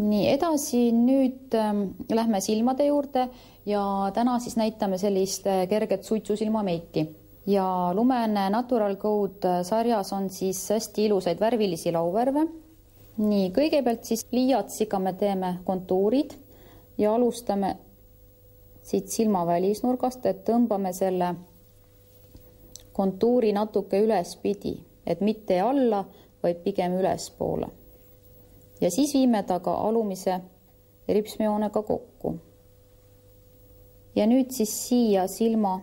Nii, edasi nüüd lähme silmade juurde ja täna siis näitame sellist kerget suitsusilmameiki. Ja Lumene Natural Code sarjas on siis hästi ilusaid värvilisi lauvärve. Nii, kõigepealt siis pliiatsiga me teeme kontuurid ja alustame siit silma välisnurgast, et tõmbame selle kontuuri natuke ülespidi, et mitte alla, vaid pigem ülespoole. Ja siis viime ta ka alumise ripsmejoonega kokku. Ja nüüd siis siia silma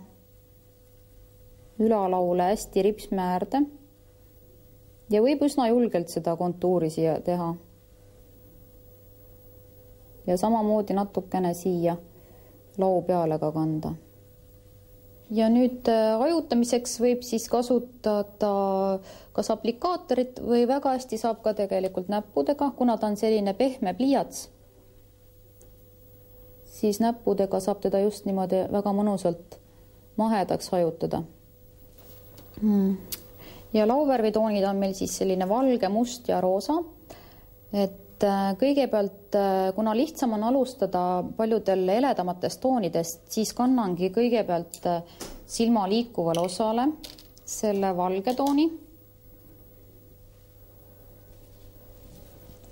ülalaule hästi ripsme äärde ja võib üsna julgelt seda kontuuri siia teha. Ja samamoodi natukene siia lau peale ka kanda. Ja nüüd ajutamiseks võib siis kasutada kas aplikaatorit või väga hästi saab ka tegelikult näppudega, kuna ta on selline pehme pliiats, siis näppudega saab teda just niimoodi väga mõnusalt mahedaks hajutada. Ja lauvärvitoonid on meil siis selline valge, must ja roosa, et kõigepealt, kuna lihtsam on alustada paljudel heledamatest toonidest, siis kannangi kõigepealt silma liikuvale osale selle valge tooni.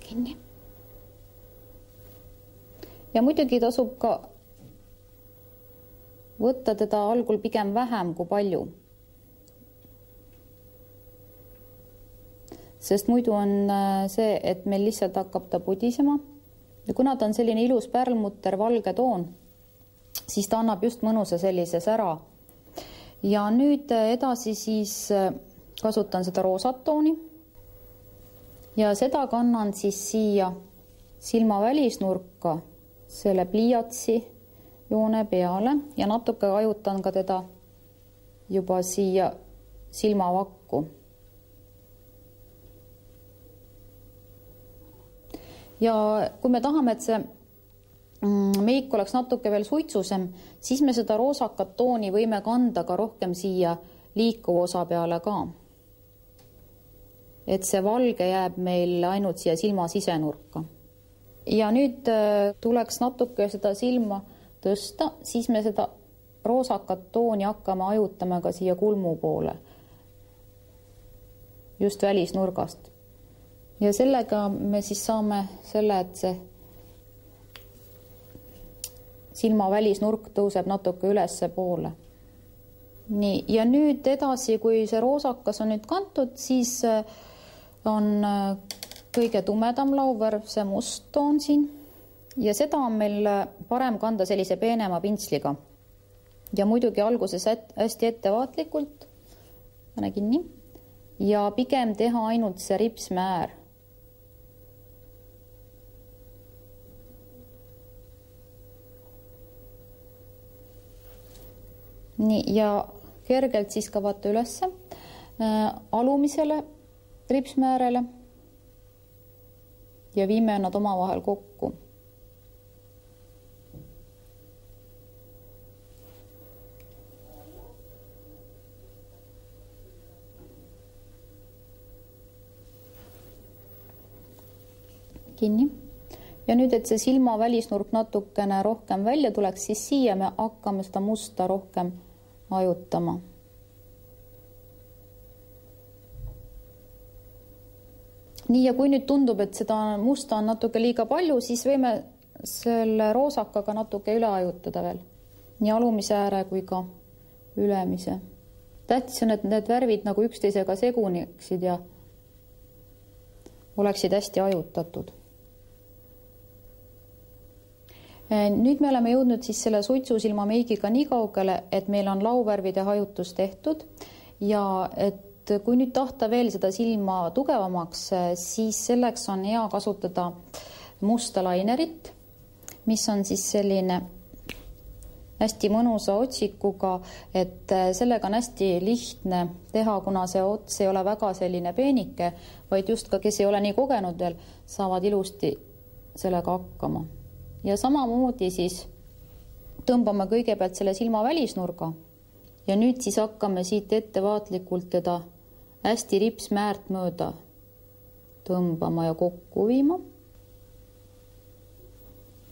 Kinni. Ja muidugi tasub ka võtta teda algul pigem vähem kui palju. Sest muidu on see, et meil lihtsalt hakkab ta pudisema. Ja kuna ta on selline ilus pärlmutter valge toon, siis ta annab just mõnusa sellise sära. Ja nüüd edasi siis kasutan seda roosat tooni. Ja seda kannan siis siia silma välisnurka selle pliiatsi joone peale ja natuke ajutan ka teda juba siia silmavakku. Ja kui me tahame, et see meik oleks natuke veel suitsusem, siis me seda roosakat tooni võime kanda ka rohkem siia liikuva osa peale ka. Et see valge jääb meil ainult siia silma sisenurka. Ja nüüd tuleks natuke seda silma tõsta, siis me seda roosakat tooni hakkame ajutama ka siia kulmu poole. Just välisnurgast. Ja sellega me siis saame selle, et see silma välisnurk tõuseb natuke ülesse poole. Nii, ja nüüd edasi, kui see roosakas on nüüd kantud, siis on kõige tumedam lauvärv, see must toon siin. Ja seda on meil parem kanda sellise peenema pintsliga. Ja muidugi alguses hästi ettevaatlikult, pane kinni, ja pigem teha ainult see ripsme äär. Nii, ja kergelt siis ka vaata ülesse alumisele ripsmäärele ja viime nad omavahel kokku. Kinni. Ja nüüd, et see silma välisnurk natukene rohkem välja tuleks, siis siia me hakkame seda musta rohkem ajutama. Nii, ja kui nüüd tundub, et seda musta on natuke liiga palju, siis võime selle roosakaga natuke üle ajutada veel. Nii alumise ääre kui ka ülemise. Tähtis on, et need värvid nagu üksteisega seguniksid ja oleksid hästi ajutatud. Nüüd me oleme jõudnud siis selle suitsusilma meigiga nii kaugele, et meil on lauvärvide hajutus tehtud ja et kui nüüd tahta veel seda silma tugevamaks, siis selleks on hea kasutada musta lainerit, mis on siis selline hästi mõnusa otsikuga, et sellega on hästi lihtne teha, kuna see ots ei ole väga selline peenike, vaid just ka, kes ei ole nii kogenud veel, saavad ilusti sellega hakkama. Ja samamoodi siis tõmbame kõigepealt selle silma välisnurga ja nüüd siis hakkame siit ettevaatlikult teda hästi ripsmäärt mööda tõmbama ja kokku viima.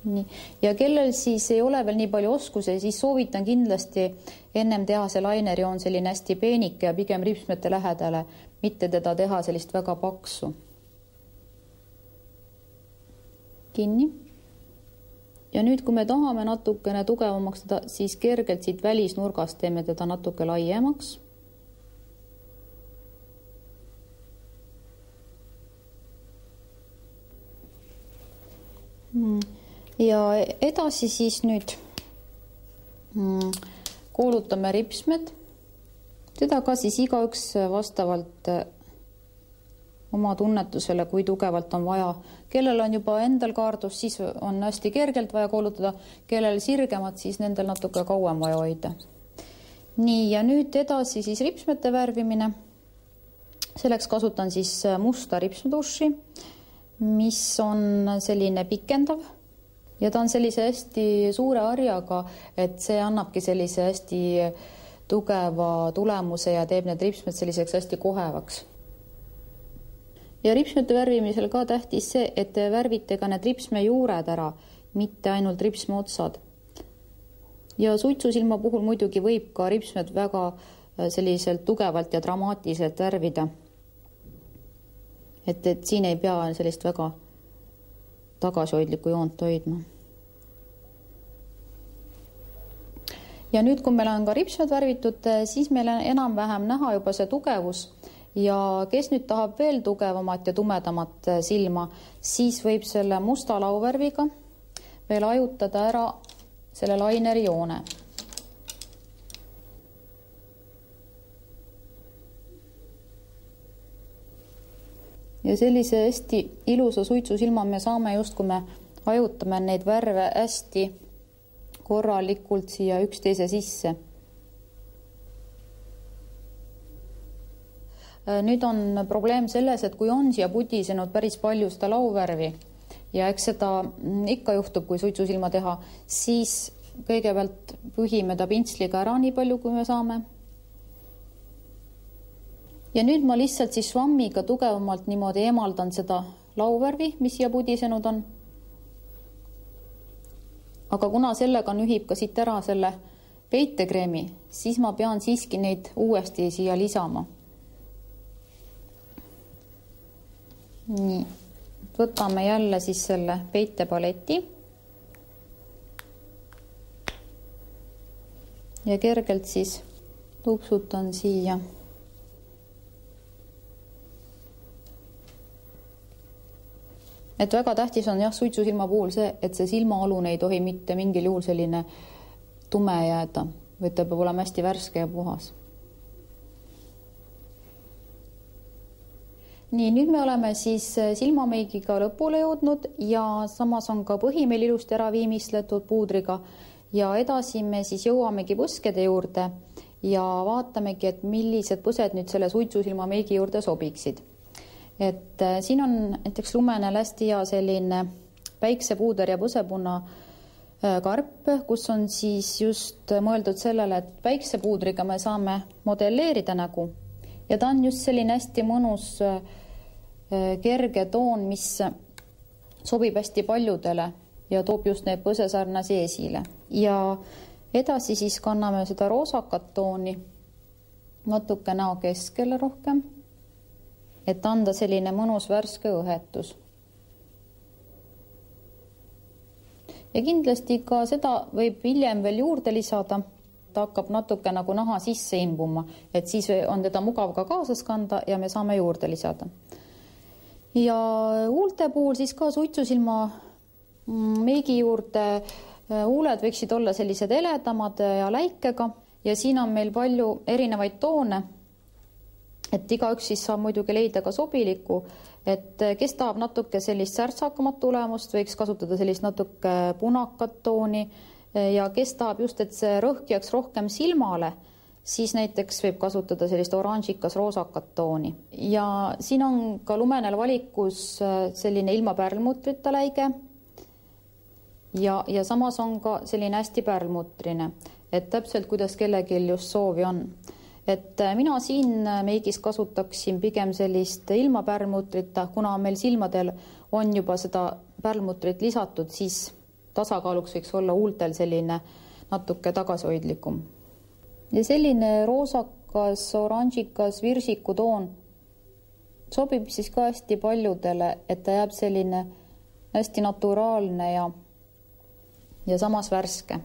Nii. Ja kellel siis ei ole veel nii palju oskusi, siis soovitan kindlasti ennem teha see lainerjoon selline hästi peenike ja pigem ripsmete lähedale, mitte teda teha sellist väga paksu. Kinni. Ja nüüd, kui me tahame natukene tugevamaks teda, siis kergelt siit välisnurgast teeme teda natuke laiemaks. Ja edasi siis nüüd kuulutame ripsmed. Teda ka siis igaüks vastavalt oma tunnetusele, kui tugevalt on vaja. Kellel on juba endal kaardus, siis on hästi kergelt vaja kuulutada. Kellel sirgemad, siis nendel natuke kauem vaja hoida. Nii, ja nüüd edasi siis ripsmete värvimine. Selleks kasutan siis musta ripsmetuši, mis on selline pikendav ja ta on sellise hästi suure harjaga, et see annabki sellise hästi tugeva tulemuse ja teeb need ripsmed selliseks hästi kohevaks. Ja ripsmete värvimisel ka tähtis see, et te värvite ka need ripsme juured ära, mitte ainult ripsme otsad. Ja suitsusilma puhul muidugi võib ka ripsmed väga selliselt tugevalt ja dramaatiliselt värvida. Et siin ei pea sellist väga tagasihoidlikku joont hoidma. Ja nüüd, kui meil on ka ripsmed värvitud, siis meil on enam-vähem näha juba see tugevus ja kes nüüd tahab veel tugevamat ja tumedamat silma, siis võib selle musta lauvärviga veel ajutada ära selle laineri joone. Ja sellise hästi ilusa suitsusilma me saame just, kui me ajutame neid värve hästi korralikult siia üksteise sisse. Nüüd on probleem selles, et kui on siia pudisenud päris palju seda lauvärvi ja eks seda ikka juhtub, kui suitsusilma teha, siis kõigepealt pühime ta pintsliga ära nii palju, kui me saame. Ja nüüd ma lihtsalt siis švammiga tugevamalt niimoodi eemaldan seda lauvärvi, mis siia pudisenud on. Aga kuna sellega nühib ka siit ära selle peitekreemi, siis ma pean siiski neid uuesti siia lisama. Nii, võtame jälle siis selle peitepaleti ja kergelt siis tupsutan siia. Et väga tähtis on suitsusilma puhul see, et see silmaalune ei tohi mitte mingil juhul selline tume jääda, vaid ta peab olema hästi värske ja puhas. Nii, nüüd me oleme siis silmameigiga lõpule jõudnud ja samas on ka põhi meil ilusti ära viimistletud puudriga ja edasi me siis jõuamegi põskede juurde ja vaatamegi, et millised põsed nüüd selle suitsusilma meigi juurde sobiksid. Et siin on näiteks lumenel hästi hea selline päiksepuuder ja põsepunna karp, kus on siis just mõeldud sellele, et päiksepuudriga me saame modelleerida nägu ja ta on just selline hästi mõnus kerge toon, mis sobib hästi paljudele ja toob just need põsesarnasi esile. Ja edasi siis kanname seda roosakat tooni natuke näo keskele rohkem, et anda selline mõnus värske õhetus. Ja kindlasti ka seda võib hiljem veel juurde lisada. Ta hakkab natuke nagu naha sisse imbuma, et siis on teda mugav ka kaasas kanda ja me saame juurde lisada. Ja huulte puhul siis ka suitsusilma meigi juurde huuled võiksid olla sellised eledamad ja läikega ja siin on meil palju erinevaid toone. Et igaüks siis saab muidugi leida ka sobiliku, et kes tahab natuke sellist särtsakamat tulemust, võiks kasutada sellist natuke punakat tooni ja kes tahab just, et see rõhk jääks rohkem silmale, siis näiteks võib kasutada sellist oranžikas roosakat tooni. Ja siin on ka lumenel valikus selline ilma pärlmutrita läige ja samas on ka selline hästi pärlmutrine, et täpselt kuidas kellelgi just soovi on. Et mina siin meigis kasutaksin pigem sellist ilma pärlmutrita, kuna meil silmadel on juba seda pärlmutrit lisatud, siis tasakaaluks võiks olla huultel selline natuke tagasihoidlikum. Ja selline roosakas, oranžikas virsikutoon sobib siis ka hästi paljudele, et ta jääb selline hästi naturaalne ja samas värske.